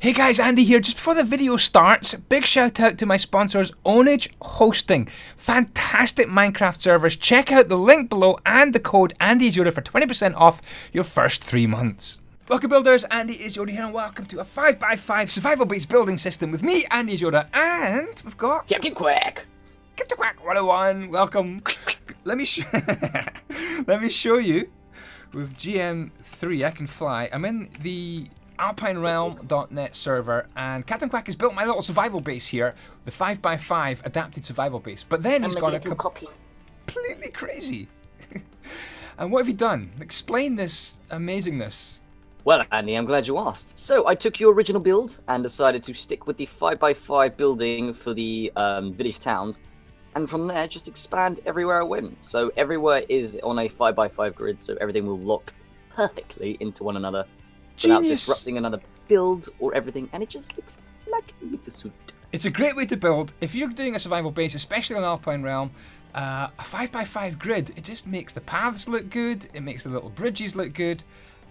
Hey guys, Andy here. Just before the video starts, big shout out to my sponsors, Onage Hosting. Fantastic Minecraft servers. Check out the link below and the code andyisyoda for 20% off your first 3 months. Welcome builders, Andy is Yoda here and welcome to a 5x5 survival based building system with me, Andy is Yoda, and we've got captainquack. captainquack 101, welcome. Let me show you with GM3, I can fly. I'm in the alpinerealm.net server, and captainquack has built my little survival base here, the 5x5 adapted survival base. But then he's got a completely crazy. And what have you done? Explain this amazingness. Well, Andy, I'm glad you asked. So I took your original build and decided to stick with the 5x5 building for the village towns, and from there just expand everywhere I went. So everywhere is on a 5x5 grid, so everything will lock perfectly into one another. Without disrupting another build or everything, and it just looks magnificent. It's a great way to build. If you're doing a survival base, especially on Alpine Realm, a 5x5 grid, it just makes the paths look good, it makes the little bridges look good,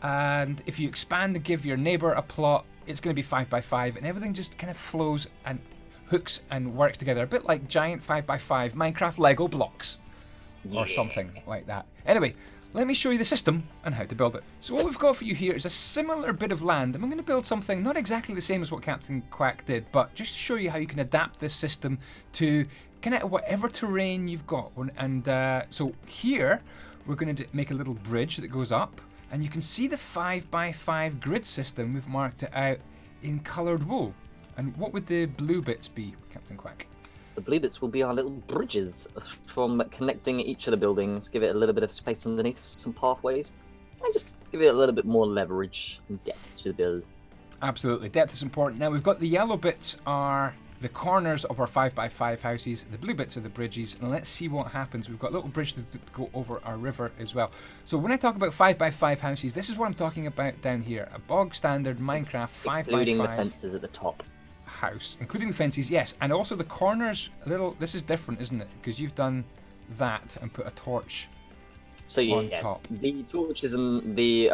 and if you expand and give your neighbour a plot, it's going to be 5x5, and everything just kind of flows and hooks and works together, a bit like giant 5x5 Minecraft Lego blocks, or something like that. Anyway, let me show you the system and how to build it. So what we've got for you here is a similar bit of land, and I'm going to build something not exactly the same as what captainquack did, but just to show you how you can adapt this system to kind of whatever terrain you've got. And so here, we're going to make a little bridge that goes up, and you can see the 5x5 grid system. We've marked it out in coloured wool. And what would the blue bits be, captainquack? The blue bits will be our little bridges from connecting each of the buildings, give it a little bit of space underneath, some pathways, and just give it a little bit more leverage and depth to the build. Absolutely, depth is important. Now we've got the yellow bits are the corners of our 5x5 houses, the blue bits are the bridges, and let's see what happens. We've got a little bridge to go over our river as well. So when I talk about 5x5 houses, this is what I'm talking about down here, a bog standard Minecraft 5x5. Excluding the fences at the top. House, including the fences, yes, and also the corners. This is different, isn't it? Because you've done that and put a torch on top. The torches and the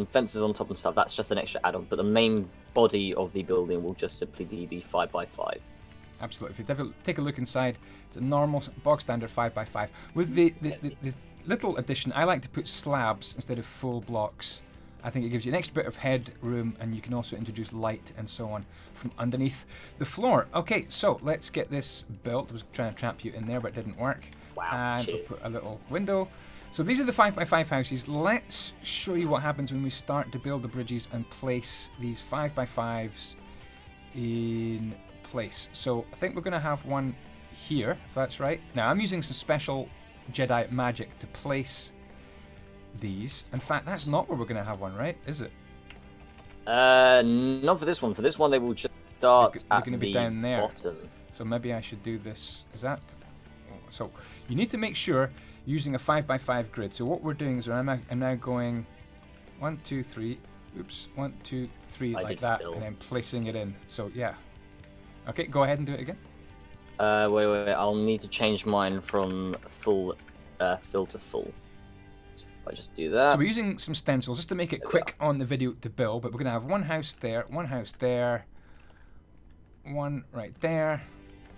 fences on top and stuff, that's just an extra add-on, but the main body of the building will just simply be the 5x5. Absolutely. If you take a look inside, it's a normal bog standard 5x5 with the little addition. I like to put slabs instead of full blocks. I think it gives you an extra bit of headroom, and you can also introduce light and so on from underneath the floor. Okay, so let's get this built. I was trying to trap you in there, but it didn't work. Wow, and we'll put a little window. So these are the 5x5 houses. Let's show you what happens when we start to build the bridges and place these 5x5s in place. So I think we're going to have one here, if that's right. Now, I'm using some special Jedi magic to place these. In fact, that's not where we're going to have one, right? Is it? Not for this one. For this one, they will just start at the be down there. Bottom. So maybe I should do this. Is that? So you need to make sure using a 5x5 grid. So what we're doing is I'm now going 1, 2, 3. Oops, 1, 2, 3 like that, and then placing it in. So yeah. Okay, go ahead and do it again. Wait. I'll need to change mine from full fill to full. I just do that. So we're using some stencils just to make it quick on the video to build, but we're going to have one house there, one right there,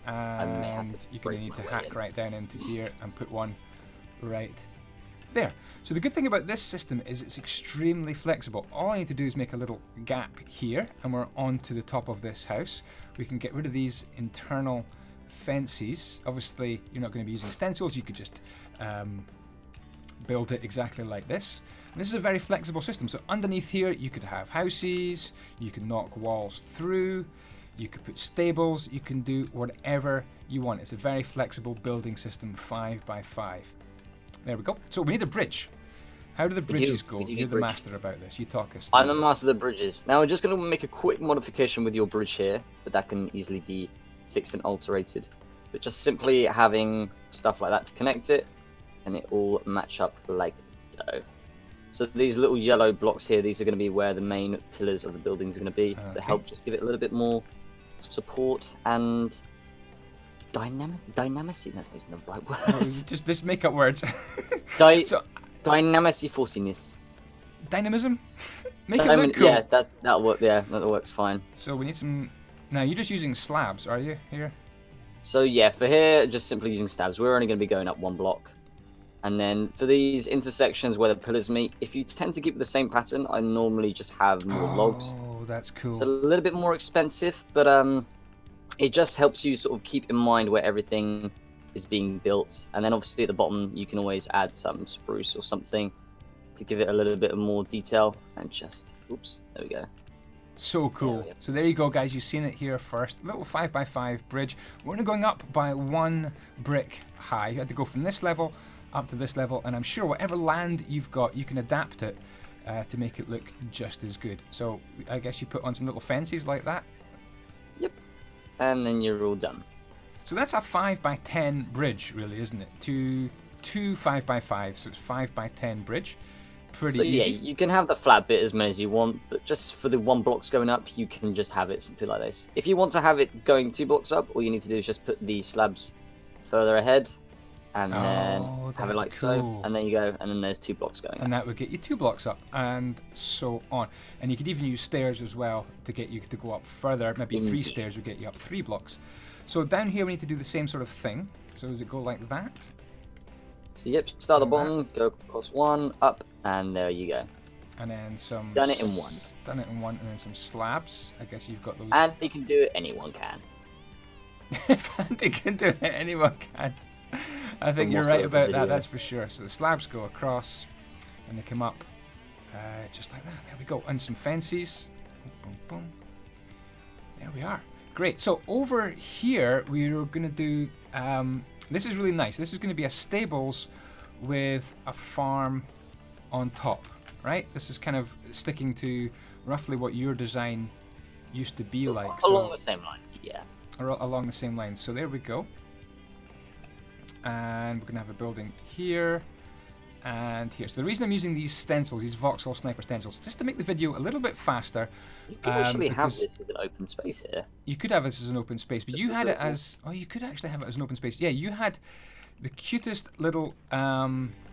and you're going to need to hack right down into here and put one right there. So the good thing about this system is it's extremely flexible. All I need to do is make a little gap here, and we're on to the top of this house. We can get rid of these internal fences. Obviously, you're not going to be using stencils. You could just build it exactly like this. And this is a very flexible system. So underneath here, you could have houses, you can knock walls through, you could put stables, you can do whatever you want. It's a very flexible building system, 5x5. There we go. So we need a bridge. How do the bridges go? You're the master about this. You talk us through. I'm the master of the bridges. Now we're just going to make a quick modification with your bridge here, but that can easily be fixed and alterated. But just simply having stuff like that to connect it, and it all match up like so. So these little yellow blocks here, these are going to be where the main pillars of the buildings are going to be, to help just give it a little bit more support and dynamicy. That's not even the right word. No, just make up words. Dynamicy forciness. Dynamism? Make it look cool. Yeah, that work. Yeah, that works fine. So we need some. Now you're just using slabs, are you here? So yeah, for here, just simply using slabs. We're only going to be going up one block. And then for these intersections where the pillars meet, if you tend to keep the same pattern, I normally just have more logs. Oh, that's cool. It's a little bit more expensive, but it just helps you sort of keep in mind where everything is being built. And then obviously at the bottom, you can always add some spruce or something to give it a little bit more detail. And just, oops, there we go. So cool. So there you go, guys. You've seen it here first. Little 5x5 bridge. We're only going up by 1 brick high. You had to go from this level up to this level, and I'm sure whatever land you've got, you can adapt it to make it look just as good. So I guess you put on some little fences like that. Yep. And then you're all done. So that's a 5x10 bridge, really, isn't it? Two 5x5, so it's 5x10 bridge. Pretty easy. Yeah, you can have the flat bit as many as you want, but just for the 1 blocks going up, you can just have it simply like this. If you want to have it going 2 blocks up, all you need to do is just put the slabs further ahead, and then have it like so, and then you go, and then there's 2 blocks going up. And that would get you 2 blocks up, and so on. And you could even use stairs as well to get you to go up further. Maybe 3 stairs would get you up 3 blocks. So down here we need to do the same sort of thing. So does it go like that? So yep, start at the bottom, go across 1, up, and there you go. And then some... Done it in 1. Done it in 1, and then some slabs. I guess you've got those... And you can do it, anyone can. If Andy can do it, anyone can. I think you're right about that, that's for sure. So the slabs go across, and they come up just like that. There we go. And some fences. Boom, boom, boom. There we are. Great. So over here, we're going to do... this is really nice. This is going to be a stables with a farm on top, right? This is kind of sticking to roughly what your design used to be like. Along the same lines, yeah. Along the same lines. So there we go. And we're going to have a building here and here. So the reason I'm using these stencils, these Vauxhall Sniper stencils, just to make the video a little bit faster. You could actually have this as an open space here. You could have this as an open space, but you had it as... Oh, you could actually have it as an open space. Yeah, you had the cutest little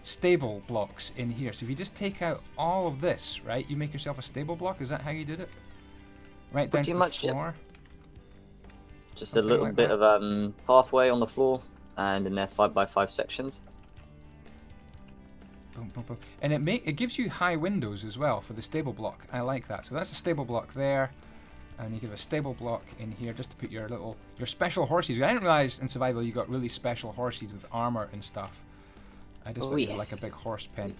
stable blocks in here. So if you just take out all of this, right, you make yourself a stable block. Is that how you did it? Right down to the floor? Yep. Just a little bit of pathway on the floor, and in their 5x5 sections. Boom, boom, boom. And it gives you high windows as well for the stable block. I like that. So that's a stable block there, and you give a stable block in here just to put your special horses. I didn't realize in survival you got really special horses with armor and stuff. I just like a big horse pen.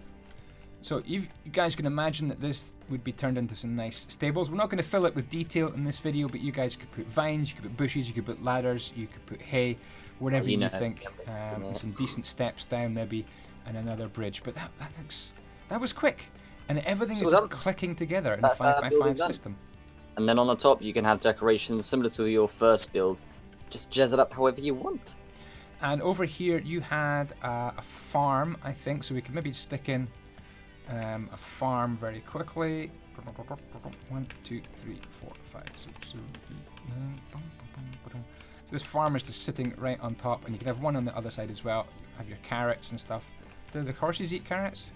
So you guys can imagine that this would be turned into some nice stables. We're not going to fill it with detail in this video, but you guys could put vines, you could put bushes, you could put ladders, you could put hay, whatever you think. And some decent steps down maybe, and another bridge. But that was quick, and everything is just clicking together in a 5x5 system. And then on the top you can have decorations similar to your first build. Just jazz it up however you want. And over here you had a farm, I think, so we could maybe stick in a farm very quickly. 1, 2, 3, 4, 5, 6, 7, 8, 9. So this farm is just sitting right on top, and you can have one on the other side as well. Have your carrots and stuff. Do the horses eat carrots?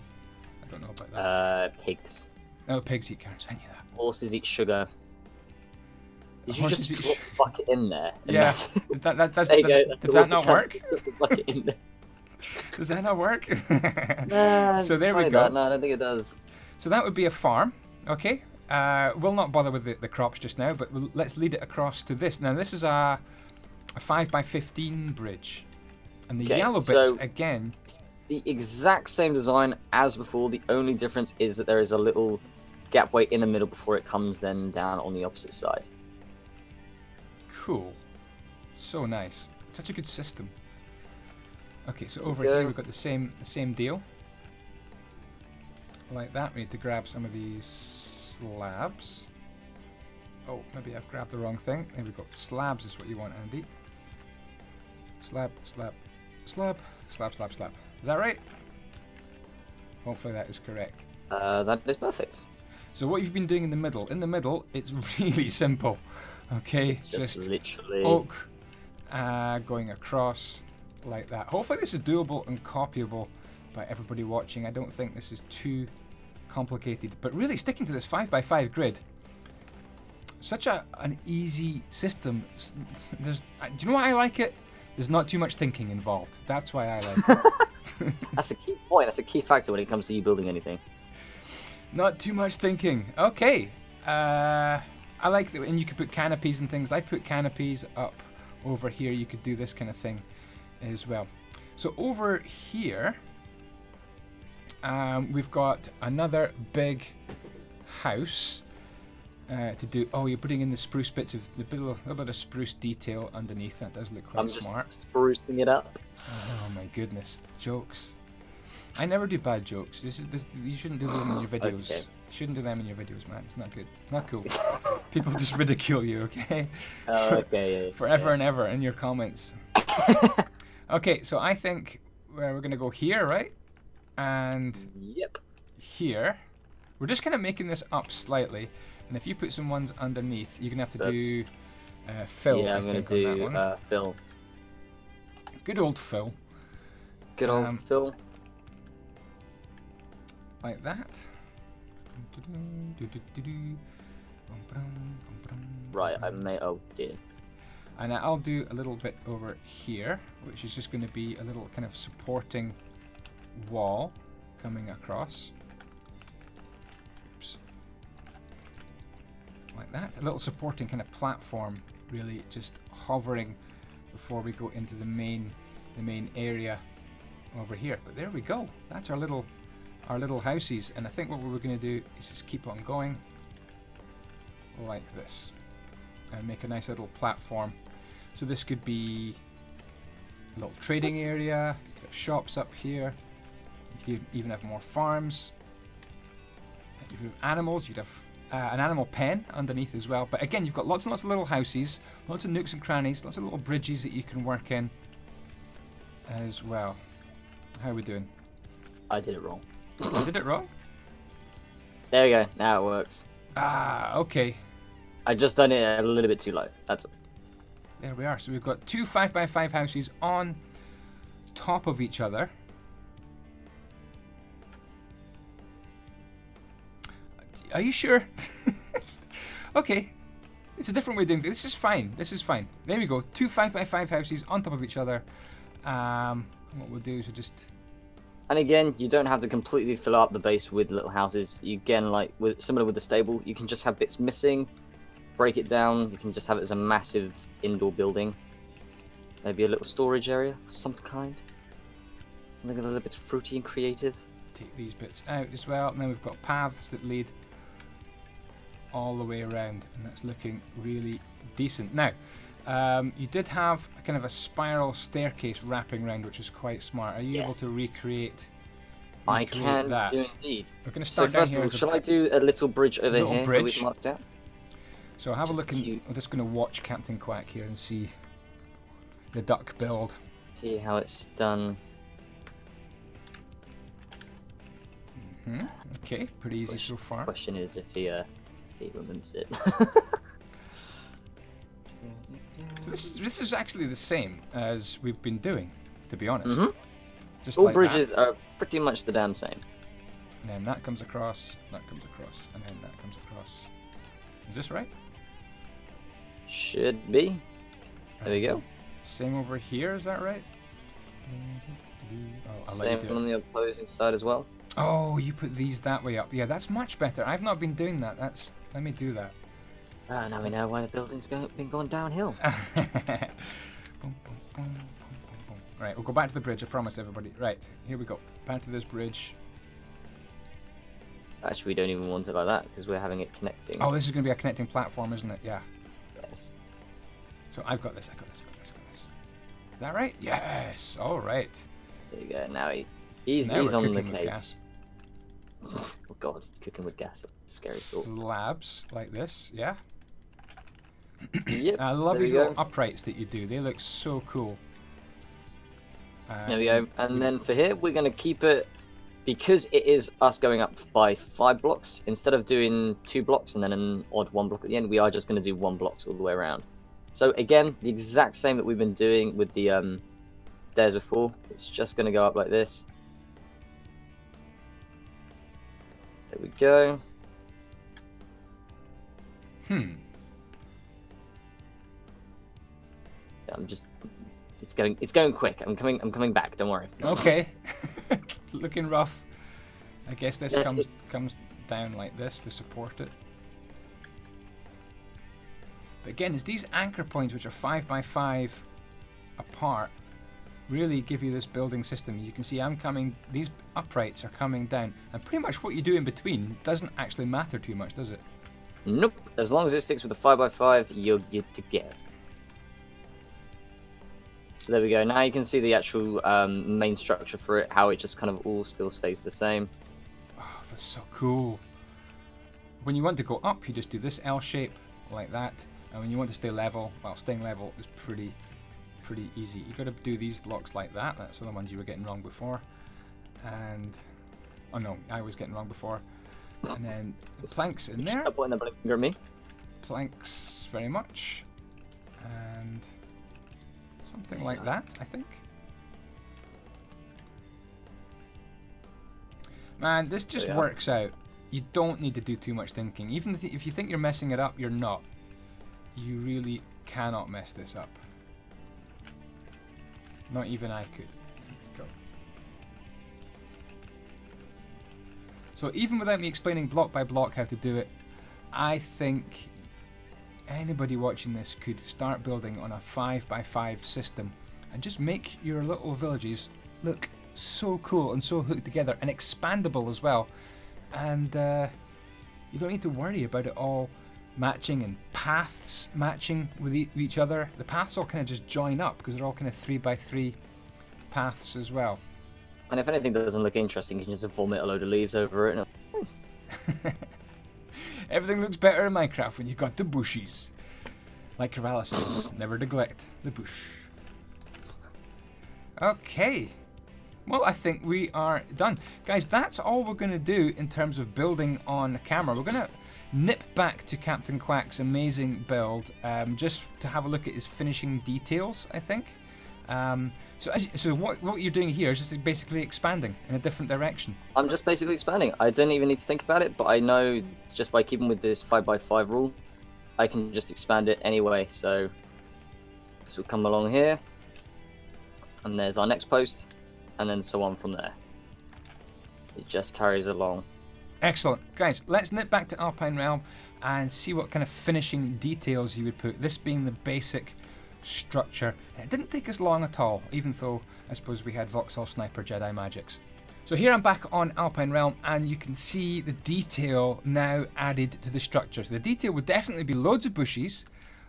I don't know about that. Pigs. No, pigs eat carrots. I knew that. Horses eat sugar. Did you just drop the bucket in there? Yeah. Does that not work? Does that not work? So there we go. No, I don't think it does. So that would be a farm. Okay. We'll not bother with the crops just now, but let's lead it across to this. Now this is a 5x15 bridge. And the yellow bits, again... The exact same design as before. The only difference is that there is a little gapway in the middle before it comes then down on the opposite side. Cool. So nice. Such a good system. Okay, so over here we've got the same deal. Like that. We need to grab some of these slabs. Oh, maybe I've grabbed the wrong thing. There we go. Slabs is what you want, Andy. Slab, slab, slab, slab, slab, slab. Is that right? Hopefully that is correct. That is perfect. So what you've been doing in the middle, it's really simple. Okay, it's just literally oak going across like that. Hopefully this is doable and copyable by everybody watching. I don't think this is too complicated. But really sticking to this 5x5 grid, such an easy system. Do you know why I like it? There's not too much thinking involved. That's why I like it. That's a key point. That's a key factor when it comes to you building anything. Not too much thinking. Okay. I like that, and you could put canopies and things. I put canopies up over here. You could do this kind of thing as well. So over here, we've got another big house to do. Oh, you're putting in the spruce bits of the little bit of spruce detail underneath. That does look quite smart. I'm just sprucing it up. Oh my goodness, jokes. I never do bad jokes. You shouldn't do them in your videos. Okay. You shouldn't do them in your videos, man. It's not good. Not cool. People just ridicule you, okay? Oh, okay. Forever and ever in your comments. Okay, so I think we're going to go here, right? And yep. here. We're just kind of making this up slightly. And if you put some ones underneath, you're going to have to do fill. Yeah, I'm going to do fill. Good old fill. Good old fill. Like that. Right, I may. Oh dear. And I'll do a little bit over here, which is just going to be a little kind of supporting wall coming across. Oops. Like that. A little supporting kind of platform, really just hovering before we go into the main area over here. But there we go. That's our little houses, and I think what we're going to do is just keep on going like this and make a nice little platform. So this could be a little trading area. You could have shops up here. You could even have more farms. You could have animals. You'd have an animal pen underneath as well. But again, you've got lots and lots of little houses, lots of nooks and crannies, lots of little bridges that you can work in as well. How are we doing? I did it wrong. You did it wrong? There we go. Now it works. Ah, okay. I just done it a little bit too low. That's all. There we are. So we've got two 5x5 houses on top of each other. Are you sure? Okay. It's a different way of doing this. This is fine. This is fine. There we go. Two 5x5 houses on top of each other. What we'll do is we'll just... And again, you don't have to completely fill up the base with little houses. You again, like similar with the stable, you can just have bits missing, break it down. You can just have it as a massive indoor building. Maybe a little storage area of some kind. Something a little bit fruity and creative. Take these bits out as well. And then we've got paths that lead all the way around, and that's looking really decent. Now, you did have a kind of a spiral staircase wrapping around, which is quite smart. Are you able to recreate I can that? do indeed. We're going to start So first down of here. all, shall I do a little bridge over here that we've marked out? So have a Just look, and I'm just going to watch Captain Quack here and see the duck build. See how it's done. Okay, pretty easy so far. Question is if he remembers it. So this is actually the same as we've been doing, to be honest. Just All like bridges that. are pretty much the damn same. And then that comes across, and then that comes across. Is this right? Should be. There we go. Same over here, is that right? Oh, Same on the opposing side as well. Oh, you put these that way up. Yeah, that's much better. I've not been doing that. Let me do that. Now we know why the building's been going downhill. Right, we'll go back to the bridge, I promise everybody. Right, here we go. Back to this bridge. Actually, we don't even want it like that because we're having it connecting. Oh, this is going to be a connecting platform, isn't it? Yeah. Yes. So I've got this. Is that right? Yes. All right. There you go. Now he's on the case. Gas. Oh god, cooking with gas. That's a scary thought. Slabs like this, yeah. Yep. I love these little uprights that you do. They look so cool. There we go. And then for here, we're going to keep it, because it is us going up by 5 blocks. Instead of doing 2 blocks and then an odd 1 block at the end, we are just going to do 1 block all the way around. So again, the exact same that we've been doing with the stairs before. It's just going to go up like this. There we go. Yeah, it's going quick. I'm coming back. Don't worry. Okay. Looking rough. I guess this Yes, comes down like this to support it. But again, it's these anchor points, which are 5 by 5 apart, really give you this building system. You can see these uprights are coming down, and pretty much what you do in between doesn't actually matter too much, does it? Nope. As long as it sticks with the 5 by 5, you're good to go. So there we go. Now you can see the actual main structure for it, how it just kind of all still stays the same. Oh, that's so cool. When you want to go up, you just do this L shape like that. And when you want to stay level, well, staying level is pretty easy. You've got to do these blocks like that. That's the ones you were getting wrong before. And, oh no, I was getting wrong before. And then the planks in there. Stop pointing the finger at me. Planks very much. And something like that, I think. Man, this just works out. You don't need to do too much thinking. Even if you think you're messing it up, you're not. You really cannot mess this up. Not even I could. There we go. So even without me explaining block by block how to do it, I think anybody watching this could start building on a 5 by 5 system and just make your little villages look so cool and so hooked together and expandable as well. And you don't need to worry about it all matching and paths matching with each other. The paths all kind of just join up because they're all kind of 3 by 3 paths as well. And if anything doesn't look interesting, you can just vomit a load of leaves over it. Everything looks better in Minecraft when you've got the bushes. Like Keralis says, never neglect the bush. Okay. Well, I think we are done. Guys, that's all we're going to do in terms of building on camera. We're going to nip back to Captain Quack's amazing build just to have a look at his finishing details, I think. So what you're doing here is just basically expanding in a different direction. I'm just basically expanding. I don't even need to think about it, but I know just by keeping with this 5 by 5 rule, I can just expand it anyway. So this will come along here, and there's our next post, and then so on from there. It just carries along. Excellent. Guys, let's nip back to Alpine Realm and see what kind of finishing details you would put, this being the basic structure. It didn't take us long at all, even though I suppose we had Voxel Sniper Jedi magics. So here I'm back on Alpine Realm, and you can see the detail now added to the structure. So the detail would definitely be loads of bushes,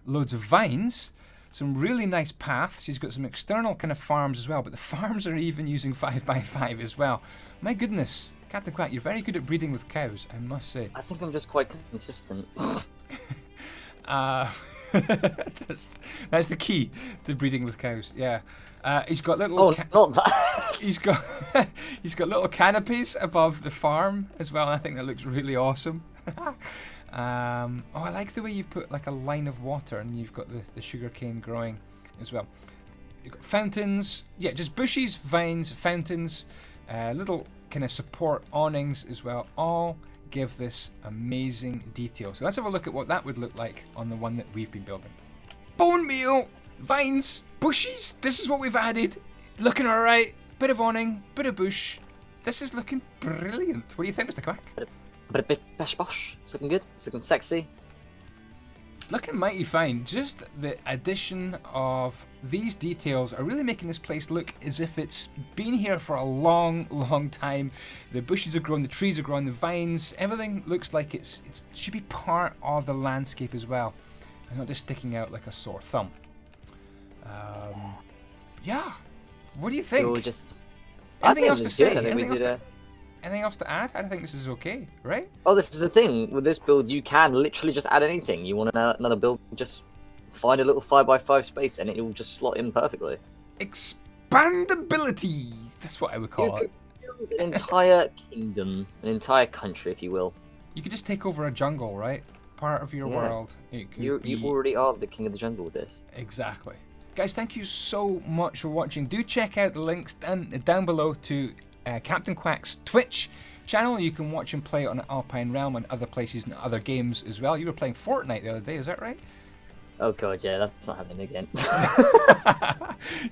loads of vines, some really nice paths. She's got some external kind of farms as well, but the farms are even using 5 by 5 as well. My goodness, Captain Quack, you're very good at breeding with cows, I must say. I think I'm just quite consistent. That's the key to breeding with cows. Yeah, he's got little. Not that. he's got little canopies above the farm as well. And I think that looks really awesome. I like the way you've put like a line of water, and you've got the sugarcane growing as well. You've got fountains. Yeah, just bushes, vines, fountains, little kind of support awnings as well. All give this amazing detail. So let's have a look at what that would look like on the one that we've been building. Bone meal, vines, bushes. This is what we've added. Looking alright. Bit of awning, bit of bush. This is looking brilliant. What do you think, Mr. Quack? But a bit bash bosh. It's looking good. It's looking sexy. It's looking mighty fine. Just the addition of these details are really making this place look as if it's been here for a long, long time. The bushes are growing, the trees are growing, the vines, everything looks like it should be part of the landscape as well, and not just sticking out like a sore thumb. Yeah. What do you think? Anything else to say? Anything else to add? I think this is okay, right? Oh, this is the thing. With this build, you can literally just add anything. You want another build, just find a little 5 by 5 space and it will just slot in perfectly. Expandability! That's what I would call it. An entire kingdom, an entire country, if you will. You could just take over a jungle, right? Part of your world. You already are the king of the jungle with this. Exactly. Guys, thank you so much for watching. Do check out the links down below to Captain Quack's Twitch, channel. You can watch him play on Alpine Realm and other places and other games as well. You were playing Fortnite the other day, is that right? Oh god, yeah, that's not happening again.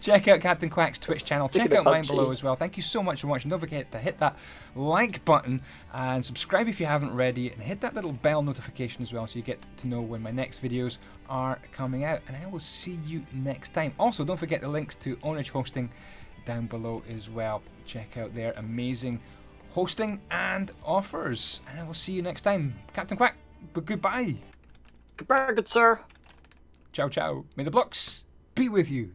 Check out Captain Quack's Twitch channel. Sticking Check out to mine PUBG. below as well. Thank you so much for watching. Don't forget to hit that like button and subscribe if you haven't already, and hit that little bell notification as well so you get to know when my next videos are coming out. And I will see you next time. Also, don't forget the links to Ownage Hosting down below as well. Check out their amazing hosting and offers. And I will see you next time. Captain Quack, but goodbye. Goodbye, good sir. Ciao, ciao. May the blocks be with you.